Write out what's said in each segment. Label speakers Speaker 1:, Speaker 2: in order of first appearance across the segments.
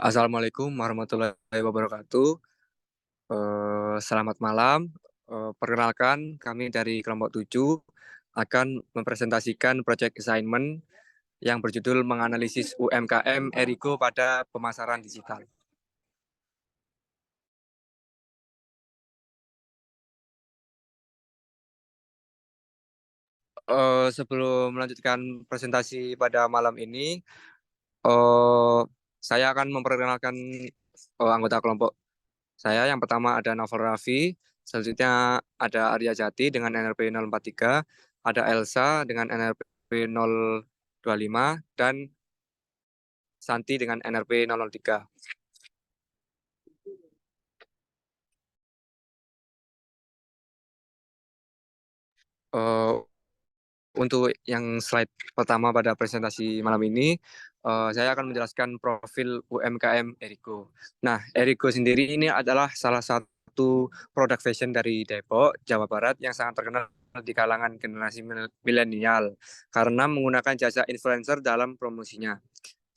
Speaker 1: Assalamualaikum warahmatullahi wabarakatuh. Selamat malam. Perkenalkan, kami dari kelompok 7 akan mempresentasikan project assignment yang berjudul menganalisis UMKM Erigo pada pemasaran digital. Sebelum melanjutkan presentasi pada malam ini, saya akan memperkenalkan anggota kelompok saya. Yang pertama ada Novel Raffi, selanjutnya ada Arya Jati dengan NRP 043, ada Elsa dengan NRP 025, dan Santi dengan NRP 003. Eh, untuk yang slide pertama pada presentasi malam ini, saya akan menjelaskan profil UMKM Erigo. Nah, Erigo sendiri ini adalah salah satu produk fashion dari Depok, Jawa Barat yang sangat terkenal di kalangan generasi milenial karena menggunakan jasa influencer dalam promosinya.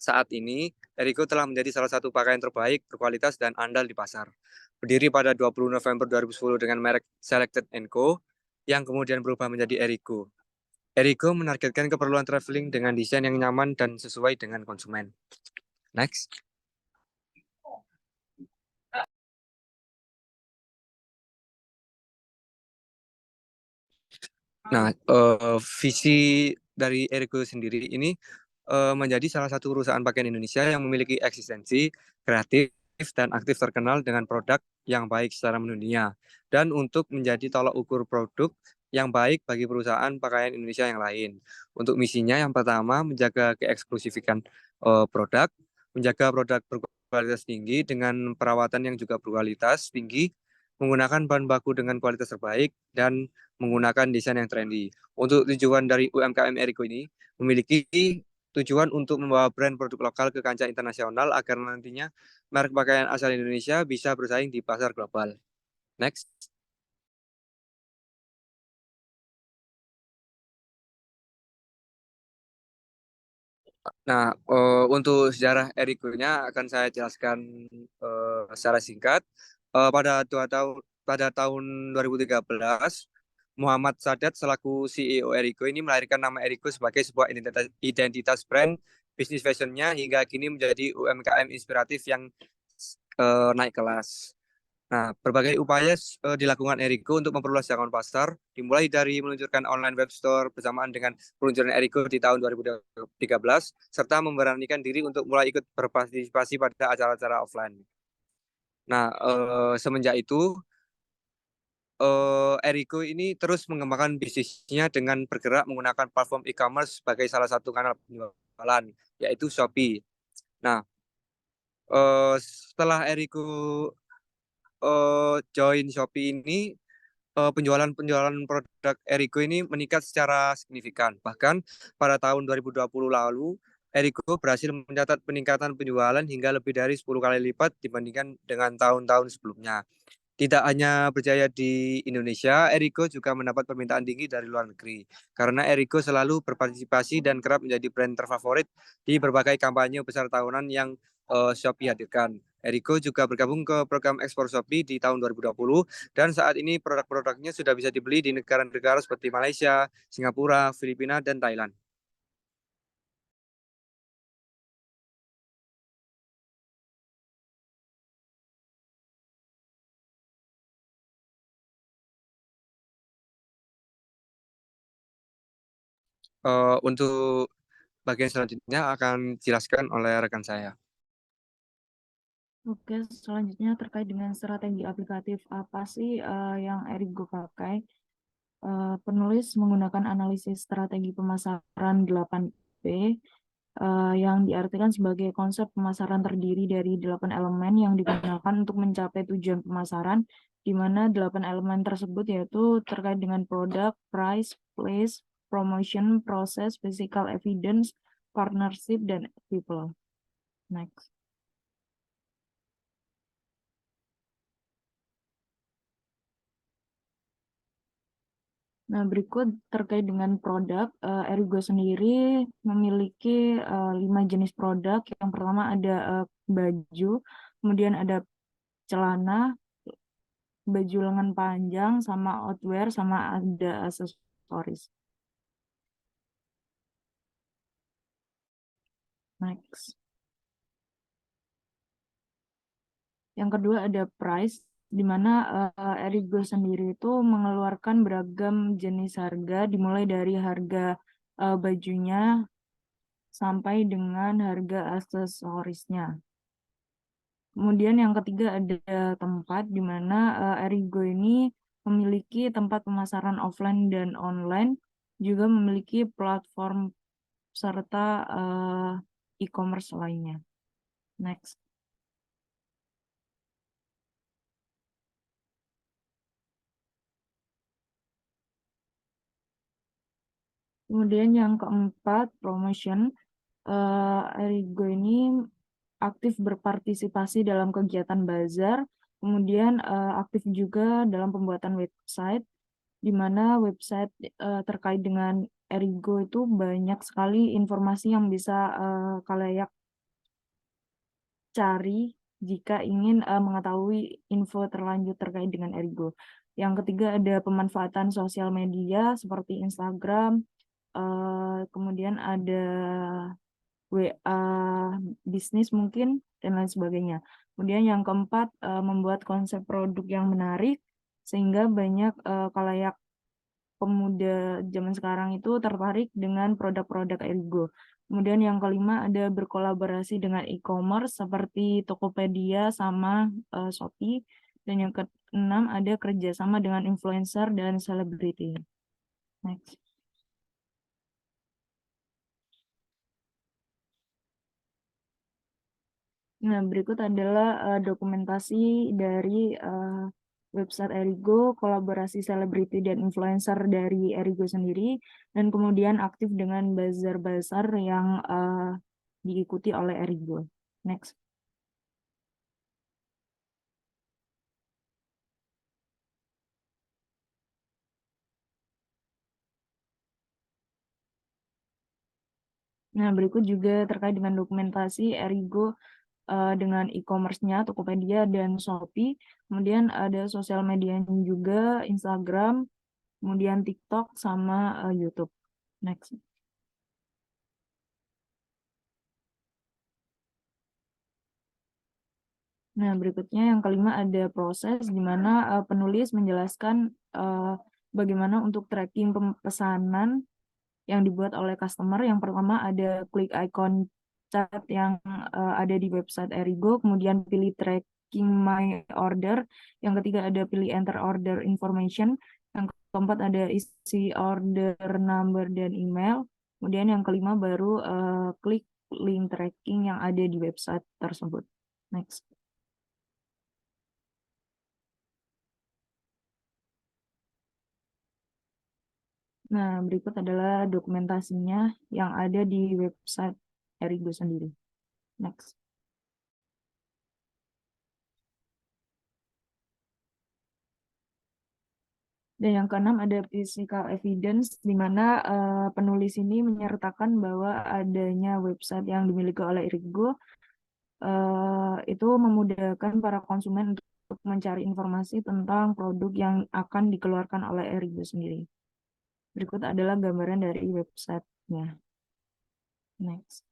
Speaker 1: Saat ini, Erigo telah menjadi salah satu pakaian terbaik, berkualitas, dan andal di pasar. Berdiri pada 20 November 2010 dengan merek Selected Co., yang kemudian berubah menjadi Erigo. Erigo menargetkan keperluan traveling dengan desain yang nyaman dan sesuai dengan konsumen. Next. Nah, visi dari Erigo sendiri ini menjadi salah satu perusahaan pakaian Indonesia yang memiliki eksistensi, kreatif, dan aktif terkenal dengan produk yang baik secara mendunia. Dan untuk menjadi tolak ukur produk yang baik bagi perusahaan pakaian Indonesia yang lain. Untuk misinya yang pertama, menjaga keeksklusifikan produk, menjaga produk berkualitas tinggi dengan perawatan yang juga berkualitas tinggi, menggunakan bahan baku dengan kualitas terbaik, dan menggunakan desain yang trendy. Untuk tujuan dari UMKM Erigo ini, memiliki tujuan untuk membawa brand produk lokal ke kancah internasional agar nantinya merek pakaian asal Indonesia bisa bersaing di pasar global. Next. Nah, untuk sejarah Erigo-nya akan saya jelaskan secara singkat. Pada tahun 2013, Muhammad Sadat selaku CEO Erigo ini melahirkan nama Erigo sebagai sebuah identitas brand bisnis fashionnya hingga kini menjadi UMKM inspiratif yang naik kelas. Nah, berbagai upaya dilakukan Erigo untuk memperluas jangkauan pasar, dimulai dari meluncurkan online web store bersamaan dengan peluncuran Erigo di tahun 2013, serta memberanikan diri untuk mulai ikut berpartisipasi pada acara-acara offline. Nah, semenjak itu, Erigo ini terus mengembangkan bisnisnya dengan bergerak menggunakan platform e-commerce sebagai salah satu kanal penjualan, yaitu Shopee. Nah, setelah Erigo join Shopee ini, penjualan-penjualan produk Erigo ini meningkat secara signifikan. Bahkan pada tahun 2020 lalu, Erigo berhasil mencatat peningkatan penjualan hingga lebih dari 10 kali lipat dibandingkan dengan tahun-tahun sebelumnya. Tidak hanya berjaya di Indonesia, Erigo juga mendapat permintaan tinggi dari luar negeri. Karena Erigo selalu berpartisipasi dan kerap menjadi brand terfavorit di berbagai kampanye besar tahunan yang Shopee hadirkan. Erigo juga bergabung ke program ekspor Shopee di tahun 2020 dan saat ini produk-produknya sudah bisa dibeli di negara-negara seperti Malaysia, Singapura, Filipina, dan Thailand. Untuk bagian selanjutnya akan dijelaskan oleh rekan saya.
Speaker 2: Oke, selanjutnya terkait dengan strategi aplikatif apa sih yang Erigo pakai? Penulis menggunakan analisis strategi pemasaran 8P yang diartikan sebagai konsep pemasaran terdiri dari 8 elemen yang digunakan untuk mencapai tujuan pemasaran, di mana 8 elemen tersebut yaitu terkait dengan produk, price, place, promotion, proses, physical evidence, partnership, dan people. Next. Nah, berikut terkait dengan produk, Erigo sendiri memiliki 5 jenis produk. Yang pertama ada baju, kemudian ada celana, baju lengan panjang, sama outwear, sama ada aksesoris. Next. Yang kedua ada price, di mana Erigo sendiri itu mengeluarkan beragam jenis harga, dimulai dari harga bajunya sampai dengan harga aksesorisnya. Kemudian yang ketiga ada tempat, di mana Erigo ini memiliki tempat pemasaran offline dan online, juga memiliki platform serta e-commerce lainnya. Next. Kemudian yang keempat, promotion. Erigo ini aktif berpartisipasi dalam kegiatan bazar, kemudian aktif juga dalam pembuatan website, di mana website terkait dengan Erigo itu banyak sekali informasi yang bisa kalayak cari jika ingin mengetahui info terlanjut terkait dengan Erigo. Yang ketiga ada pemanfaatan sosial media seperti Instagram, kemudian ada WA bisnis mungkin, dan lain sebagainya. Kemudian yang keempat, membuat konsep produk yang menarik, sehingga banyak khalayak pemuda zaman sekarang itu tertarik dengan produk-produk Erigo. Kemudian yang kelima ada berkolaborasi dengan e-commerce seperti Tokopedia sama Shopee. Dan yang keenam ada kerjasama dengan influencer dan selebriti. Next. Nah, berikut adalah dokumentasi dari website Erigo, kolaborasi selebriti dan influencer dari Erigo sendiri, dan kemudian aktif dengan bazar-bazar yang diikuti oleh Erigo. Next. Nah, berikut juga terkait dengan dokumentasi Erigo dengan e-commerce-nya, Tokopedia dan Shopee. Kemudian ada sosial medianya juga, Instagram, kemudian TikTok, sama YouTube. Next. Nah, berikutnya yang kelima ada proses di mana penulis menjelaskan bagaimana untuk tracking pemesanan yang dibuat oleh customer. Yang pertama ada klik icon chat yang ada di website Erigo, kemudian pilih tracking my order. Yang ketiga ada pilih enter order information. Yang keempat ada isi order number dan email. Kemudian yang kelima baru klik link tracking yang ada di website tersebut. Next. Nah, berikut adalah dokumentasinya yang ada di website Erigo sendiri. Next. Dan yang keenam ada physical evidence, di mana penulis ini menyertakan bahwa adanya website yang dimiliki oleh Erigo itu memudahkan para konsumen untuk mencari informasi tentang produk yang akan dikeluarkan oleh Erigo sendiri. Berikut adalah gambaran dari websitenya. Next.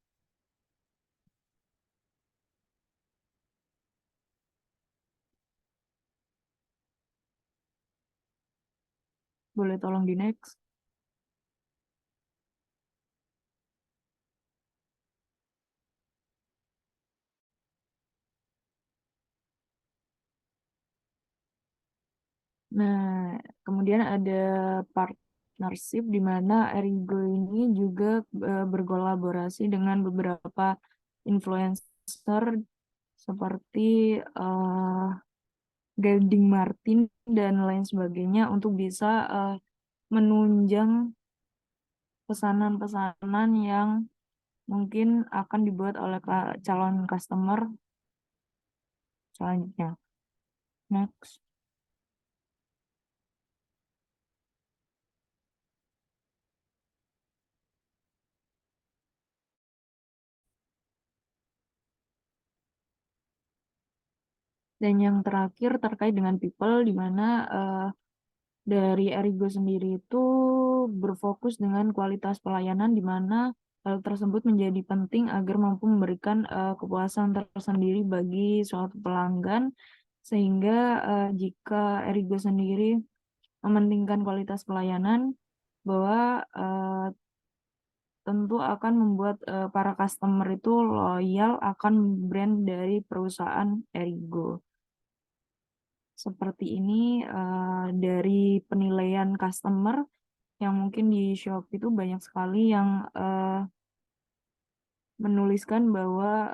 Speaker 2: Boleh tolong di next. Nah, kemudian ada partnership di mana Erigo ini juga berkolaborasi dengan beberapa influencer seperti Gading Martin dan lain sebagainya untuk bisa menunjang pesanan-pesanan yang mungkin akan dibuat oleh calon customer selanjutnya. Next. Dan yang terakhir terkait dengan people, di mana dari Erigo sendiri itu berfokus dengan kualitas pelayanan, di mana hal tersebut menjadi penting agar mampu memberikan kepuasan tersendiri bagi suatu pelanggan, sehingga jika Erigo sendiri mementingkan kualitas pelayanan, bahwa tentu akan membuat para customer itu loyal akan brand dari perusahaan Erigo. Seperti ini dari penilaian customer yang mungkin di Shopee itu banyak sekali yang menuliskan bahwa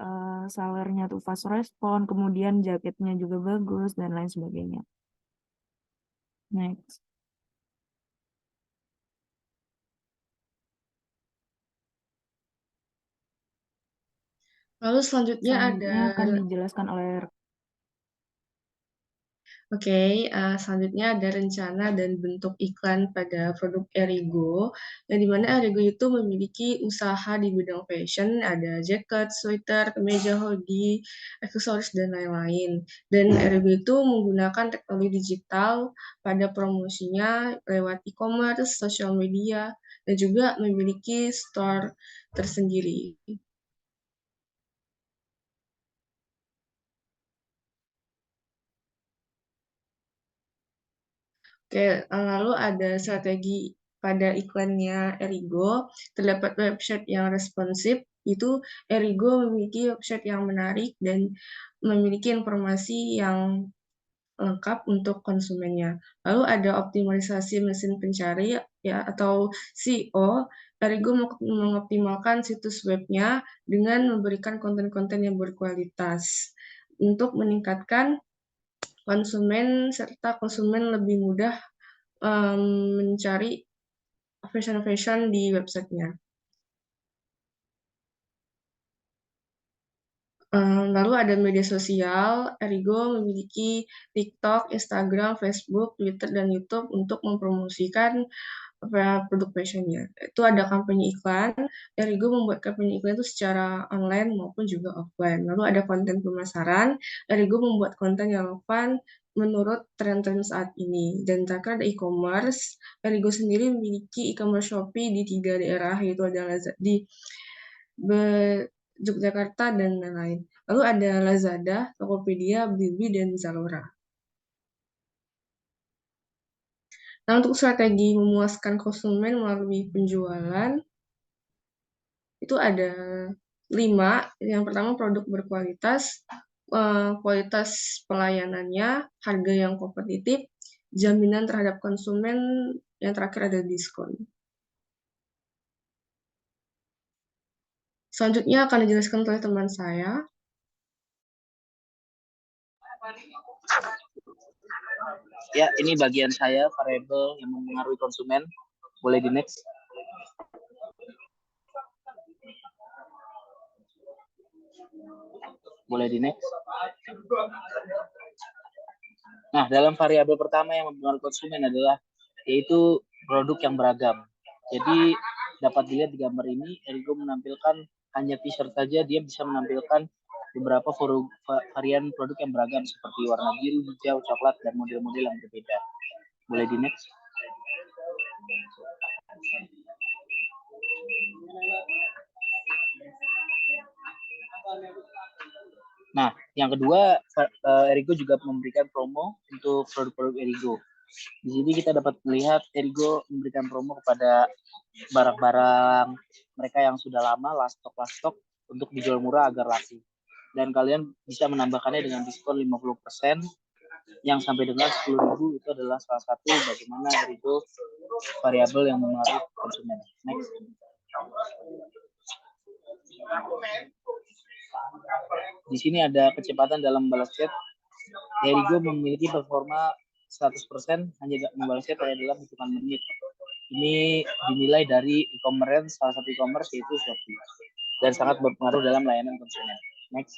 Speaker 2: sellernya tuh fast respon, kemudian jaketnya juga bagus dan lain sebagainya. Next.
Speaker 3: Lalu selanjutnya
Speaker 2: akan dijelaskan oleh
Speaker 3: selanjutnya ada rencana dan bentuk iklan pada produk Erigo, yang dimana Erigo itu memiliki usaha di bidang fashion, ada jaket, sweater, kemeja, hoodie, aksesoris, dan lain-lain. Dan Erigo itu menggunakan teknologi digital pada promosinya lewat e-commerce, sosial media, dan juga memiliki store tersendiri. Oke, lalu ada strategi pada iklannya Erigo. Terdapat website yang responsif, itu Erigo memiliki website yang menarik dan memiliki informasi yang lengkap untuk konsumennya. Lalu ada optimalisasi mesin pencari ya atau SEO. Erigo mengoptimalkan situs webnya dengan memberikan konten-konten yang berkualitas untuk meningkatkan konsumen serta konsumen lebih mudah mencari fashion di websitenya. Lalu ada media sosial, Erigo memiliki TikTok, Instagram, Facebook, Twitter, dan YouTube untuk mempromosikan produk fashionnya. Itu ada kampanye iklan, Erigo membuat kampanye iklan itu secara online maupun juga offline. Lalu ada konten pemasaran, Erigo membuat konten yang relevan menurut tren-tren saat ini. Dan terakhir ada e-commerce, Erigo sendiri memiliki e-commerce Shopee di 3 daerah, yaitu ada di Yogyakarta dan lain-lain. Lalu ada Lazada, Tokopedia, Blibli, dan Zalora. Nah, untuk strategi memuaskan konsumen melalui penjualan, itu ada 5. Yang pertama, produk berkualitas, kualitas pelayanannya, harga yang kompetitif, jaminan terhadap konsumen, yang terakhir ada diskon. Selanjutnya akan dijelaskan oleh teman saya.
Speaker 4: Ya, ini bagian saya, variabel yang mempengaruhi konsumen. Boleh di next. Boleh di next. Nah, dalam variabel pertama yang mempengaruhi konsumen adalah yaitu produk yang beragam. Jadi dapat dilihat di gambar ini, Erigo menampilkan hanya t-shirt saja, dia bisa menampilkan beberapa varian produk yang beragam seperti warna biru, hijau, coklat, dan model-model yang berbeda. Boleh di next. Nah, yang kedua, Erigo juga memberikan promo untuk produk-produk Erigo. Di sini kita dapat melihat Erigo memberikan promo kepada barang-barang mereka yang sudah lama, last stock, untuk dijual murah agar laku. Dan kalian bisa menambahkannya dengan diskon 50% yang sampai dengan 10.000. Itu adalah salah satu bagaimana Erigo variabel yang mempengaruhi konsumen. Next. Di sini ada kecepatan dalam membalas chat. Erigo memiliki performa 100% hanya membalas chat dalam hitungan menit. Ini dinilai dari e-commerce, salah satu e-commerce yaitu Shopee, dan sangat berpengaruh dalam layanan konsumen. Next.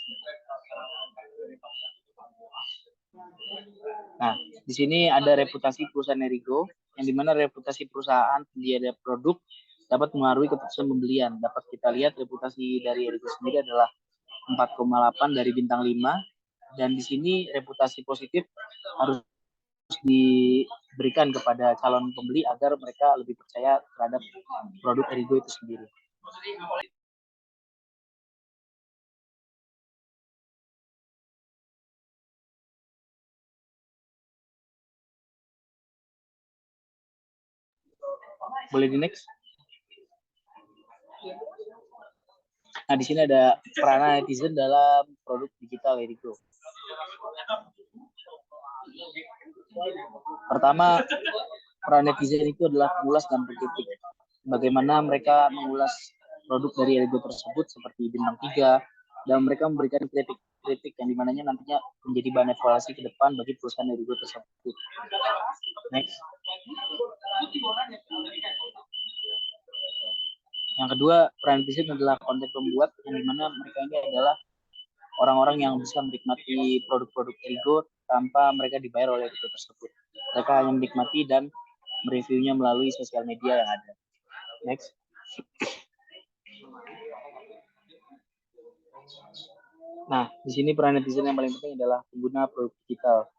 Speaker 4: Nah, di sini ada reputasi perusahaan Erigo, yang dimana reputasi perusahaan penyedia produk dapat mengaruhi keputusan pembelian. Dapat kita lihat reputasi dari Erigo sendiri adalah 4,8 dari bintang 5, Dan di sini reputasi positif harus diberikan kepada calon pembeli agar mereka lebih percaya terhadap produk Erigo itu sendiri. Boleh di next? Nah, di sini ada peranan netizen dalam produk digital Erigo. Pertama, peran netizen itu adalah mengulas dan berkritik. Bagaimana mereka mengulas produk dari Erigo tersebut seperti bintang 3, dan mereka memberikan kritik yang dimananya nantinya menjadi bahan evaluasi ke depan bagi perusahaan Erigo tersebut. Next. Yang kedua, peran netizen adalah konten pembuat yang dimana mereka ini adalah orang-orang yang bisa menikmati produk-produk Erigo tanpa mereka dibayar oleh Erigo tersebut. Mereka hanya menikmati dan mereviewnya melalui sosial media yang ada. Next. Nah, di sini peran netizen yang paling penting adalah pengguna produk digital.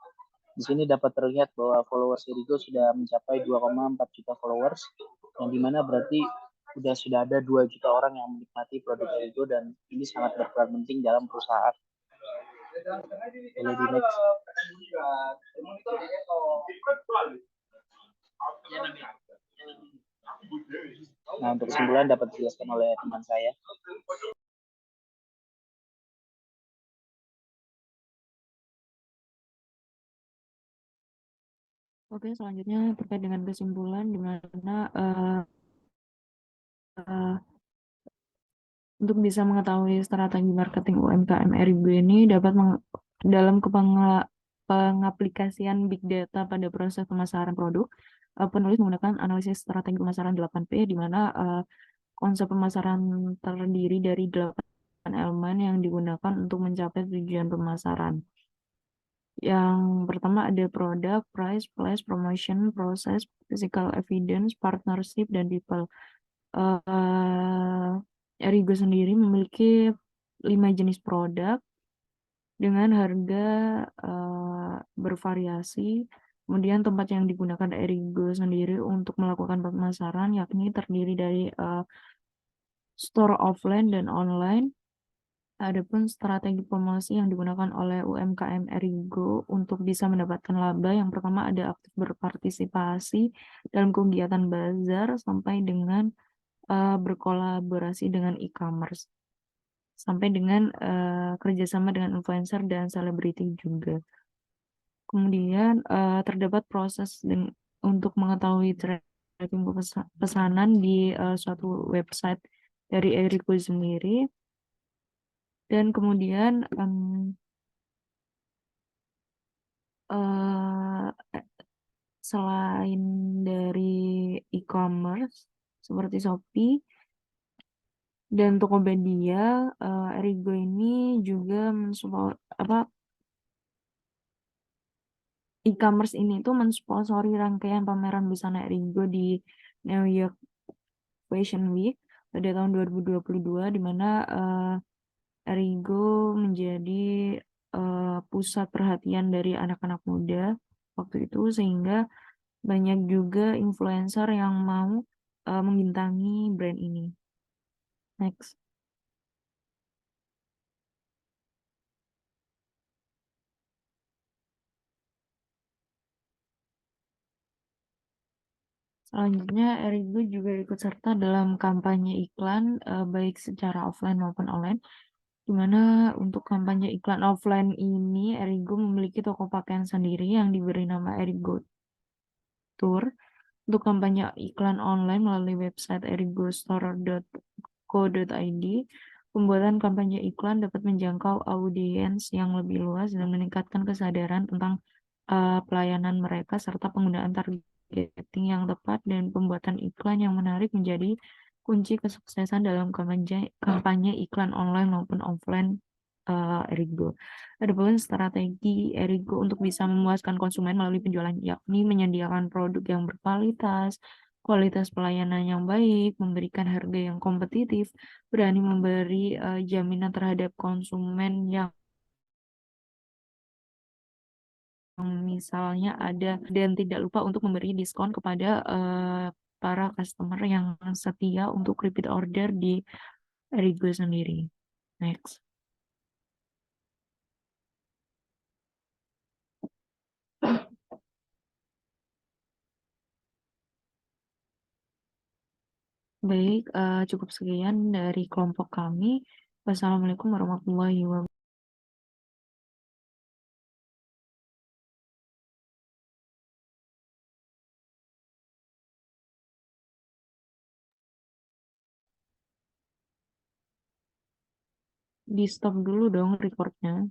Speaker 4: Di sini dapat terlihat bahwa followers Erigo sudah mencapai 2,4 juta followers, yang dimana berarti sudah ada 2 juta orang yang menikmati produk Erigo dan ini sangat berperan penting dalam perusahaan. Boleh di next. Nah, untuk kesimpulan dapat dijelaskan oleh teman saya.
Speaker 2: Oke, selanjutnya terkait dengan kesimpulan di mana untuk bisa mengetahui strategi marketing UMKM Erigo ini dapat dalam pengaplikasian big data pada proses pemasaran produk, penulis menggunakan analisis strategi pemasaran 8P di mana konsep pemasaran terdiri dari 8 elemen yang digunakan untuk mencapai tujuan pemasaran. Yang pertama ada produk, price, place, promotion, process, physical evidence, partnership, dan people. Erigo sendiri memiliki 5 jenis produk dengan harga bervariasi. Kemudian tempat yang digunakan Erigo sendiri untuk melakukan pemasaran yakni terdiri dari store offline dan online. Adapun strategi promosi yang digunakan oleh UMKM Erigo untuk bisa mendapatkan laba, yang pertama ada aktif berpartisipasi dalam kegiatan bazar sampai dengan berkolaborasi dengan e-commerce, sampai dengan kerjasama dengan influencer dan selebriti juga. Kemudian terdapat proses untuk mengetahui tracking pesanan di suatu website dari Erigo sendiri. Dan kemudian selain dari e-commerce seperti Shopee dan Tokopedia, Erigo ini juga mensupport e-commerce ini tuh mensponsori rangkaian pameran busana Erigo di New York Fashion Week pada tahun 2022, di mana Erigo menjadi pusat perhatian dari anak-anak muda waktu itu, sehingga banyak juga influencer yang mau membintangi brand ini. Next. Selanjutnya, Erigo juga ikut serta dalam kampanye iklan baik secara offline maupun online, di mana untuk kampanye iklan offline ini Erigo memiliki toko pakaian sendiri yang diberi nama Erigo Tour. Untuk kampanye iklan online melalui website erigostore.co.id, pembuatan kampanye iklan dapat menjangkau audiens yang lebih luas dan meningkatkan kesadaran tentang pelayanan mereka serta penggunaan targeting yang tepat, dan pembuatan iklan yang menarik menjadi kunci kesuksesan dalam kampanye iklan online maupun offline Erigo. Adapun strategi Erigo untuk bisa memuaskan konsumen melalui penjualan yakni menyediakan produk yang berkualitas, kualitas pelayanan yang baik, memberikan harga yang kompetitif, berani memberi jaminan terhadap konsumen yang misalnya ada, dan tidak lupa untuk memberi diskon kepada para customer yang setia untuk repeat order di Erigo sendiri. Next. Baik, cukup sekian dari kelompok kami. Wassalamualaikum warahmatullahi wabarakatuh. Di stop dulu dong recordnya.